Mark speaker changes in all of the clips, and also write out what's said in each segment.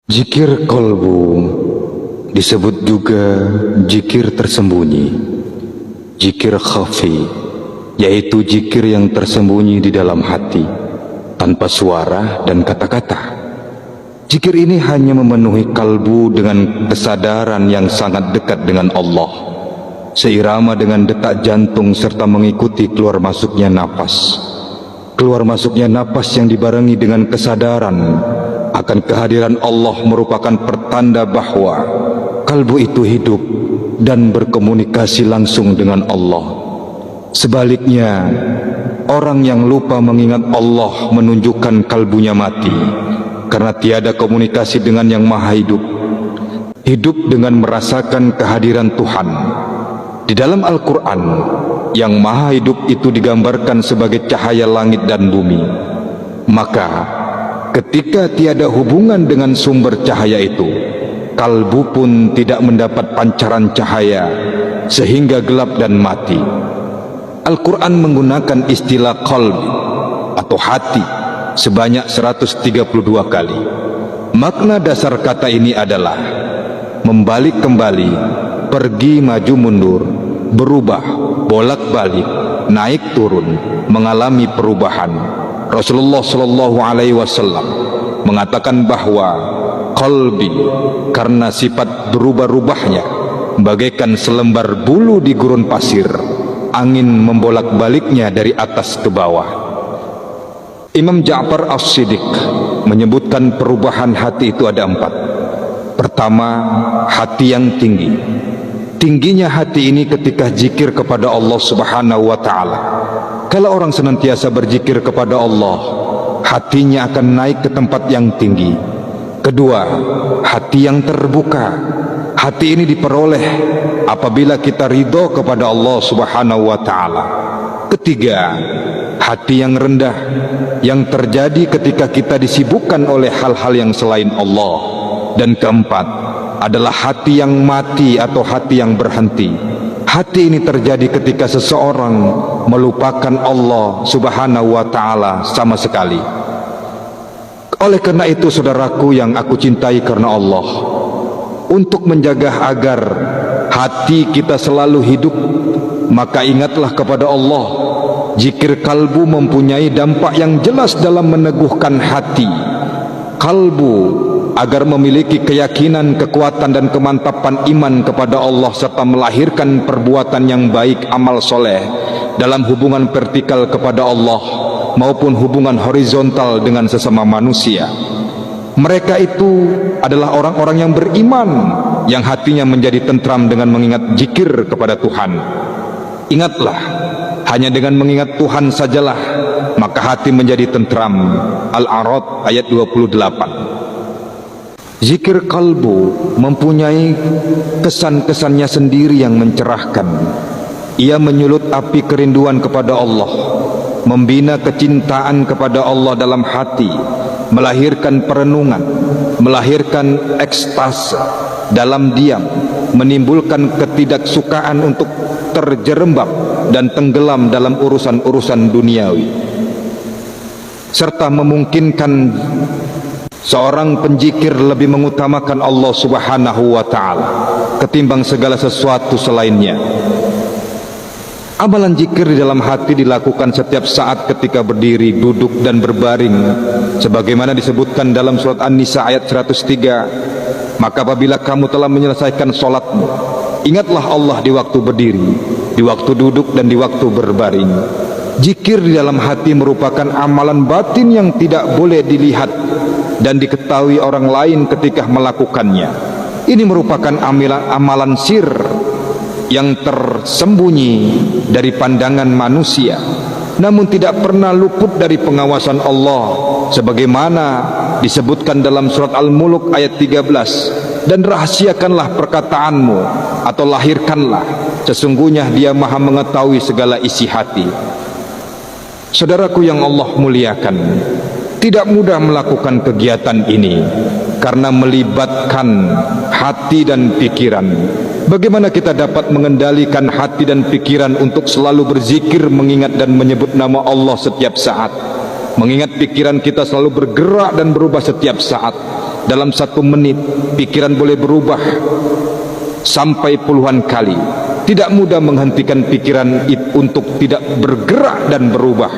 Speaker 1: Zikir kolbu disebut juga zikir tersembunyi, zikir khafi, yaitu zikir yang tersembunyi di dalam hati, tanpa suara dan kata-kata. Zikir ini hanya memenuhi kalbu dengan kesadaran yang sangat dekat dengan Allah, seirama dengan detak jantung serta mengikuti keluar masuknya napas. Keluar masuknya napas yang dibarengi dengan kesadaran akan kehadiran Allah merupakan pertanda bahwa kalbu itu hidup dan berkomunikasi langsung dengan Allah. Sebaliknya, orang yang lupa mengingat Allah menunjukkan kalbunya mati, karena tiada komunikasi dengan yang maha hidup. Hidup dengan merasakan kehadiran Tuhan. Di dalam Al-Quran, yang maha hidup itu digambarkan sebagai cahaya langit dan bumi. Maka ketika tiada hubungan dengan sumber cahaya itu, kalbu pun tidak mendapat pancaran cahaya, sehingga gelap dan mati. Al-Quran menggunakan istilah qalb atau hati sebanyak 132 kali. Makna dasar kata ini adalah membalik kembali, pergi maju mundur, berubah, bolak-balik, naik turun, mengalami perubahan. Rasulullah Shallallahu Alaihi Wasallam mengatakan bahwa qalbi karena sifat berubah-ubahnya bagaikan selembar bulu di gurun pasir, angin membolak-baliknya dari atas ke bawah. Imam Ja'far As-Siddiq menyebutkan perubahan hati itu ada 4. Pertama, hati yang tinggi. Tingginya hati ini ketika zikir kepada Allah Subhanahu wa ta'ala. Kalau orang senantiasa berzikir kepada Allah, hatinya akan naik ke tempat yang tinggi. Kedua, hati yang terbuka. Hati ini diperoleh apabila kita ridho kepada Allah Subhanahu wa ta'ala. Ketiga, hati yang rendah, yang terjadi ketika kita disibukkan oleh hal-hal yang selain Allah. Dan keempat adalah hati yang mati atau hati yang berhenti. Hati ini terjadi ketika seseorang melupakan Allah Subhanahu wa ta'ala sama sekali. Oleh karena itu, saudaraku yang aku cintai karena Allah, untuk menjaga agar hati kita selalu hidup, maka ingatlah kepada Allah. Zikir kalbu mempunyai dampak yang jelas dalam meneguhkan hati. Kalbu agar memiliki keyakinan, kekuatan dan kemantapan iman kepada Allah, serta melahirkan perbuatan yang baik, amal soleh dalam hubungan vertikal kepada Allah maupun hubungan horizontal dengan sesama manusia. Mereka itu adalah orang-orang yang beriman, yang hatinya menjadi tentram dengan mengingat zikir kepada Tuhan. Ingatlah, hanya dengan mengingat Tuhan sajalah maka hati menjadi tentram. Al-A'raf ayat 28. Zikir kalbu mempunyai kesan-kesannya sendiri yang mencerahkan. Ia menyulut api kerinduan kepada Allah, membina kecintaan kepada Allah dalam hati, melahirkan perenungan, melahirkan ekstase dalam diam, menimbulkan ketidaksukaan untuk terjerembab dan tenggelam dalam urusan-urusan duniawi, serta memungkinkan seorang penzikir lebih mengutamakan Allah Subhanahu wa ta'ala ketimbang segala sesuatu selainnya. Amalan zikir di dalam hati dilakukan setiap saat ketika berdiri, duduk dan berbaring, sebagaimana disebutkan dalam surat An-Nisa ayat 103. Maka apabila kamu telah menyelesaikan sholatmu, ingatlah Allah di waktu berdiri, di waktu duduk dan di waktu berbaring. Zikir di dalam hati merupakan amalan batin yang tidak boleh dilihat dan diketahui orang lain ketika melakukannya. Ini merupakan amalan sir yang tersembunyi dari pandangan manusia, namun tidak pernah luput dari pengawasan Allah, sebagaimana disebutkan dalam surat Al-Mulk ayat 13. Dan rahasiakanlah perkataanmu atau lahirkanlah, sesungguhnya Dia maha mengetahui segala isi hati. Saudaraku yang Allah muliakan, tidak mudah melakukan kegiatan ini karena melibatkan hati dan pikiran. Bagaimana kita dapat mengendalikan hati dan pikiran untuk selalu berzikir, mengingat dan menyebut nama Allah setiap saat? Mengingat pikiran kita selalu bergerak dan berubah setiap saat. dalam 1 menit pikiran boleh berubah sampai puluhan kali. Tidak mudah menghentikan pikiran untuk tidak bergerak dan berubah.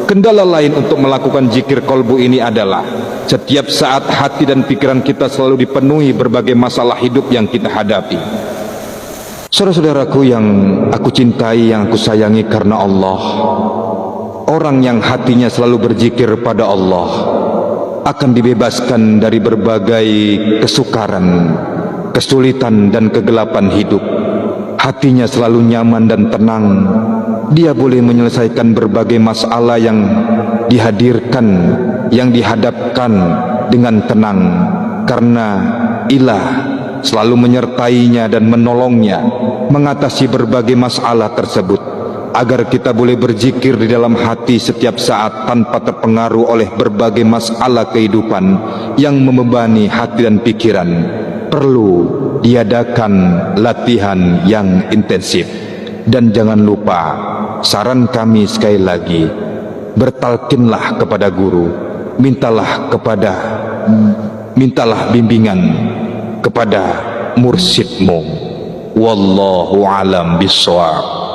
Speaker 1: Kendala lain untuk melakukan zikir kolbu ini adalah setiap saat hati dan pikiran kita selalu dipenuhi berbagai masalah hidup yang kita hadapi. Saudara-saudaraku yang aku cintai, yang aku sayangi karena Allah, orang yang hatinya selalu berzikir pada Allah akan dibebaskan dari berbagai kesukaran, kesulitan dan kegelapan hidup. Hatinya selalu nyaman dan tenang. Dia boleh menyelesaikan berbagai masalah yang dihadirkan, yang dihadapkan dengan tenang, karena ilah selalu menyertainya dan menolongnya mengatasi berbagai masalah tersebut, agar kita boleh berzikir di dalam hati setiap saat tanpa terpengaruh oleh berbagai masalah kehidupan yang membebani hati dan pikiran. Perlu diadakan latihan yang intensif. Dan jangan lupa, saran kami sekali lagi, bertalkinlah kepada guru, mintalah bimbingan kepada mursyidmu. Wallahu alam bishawab.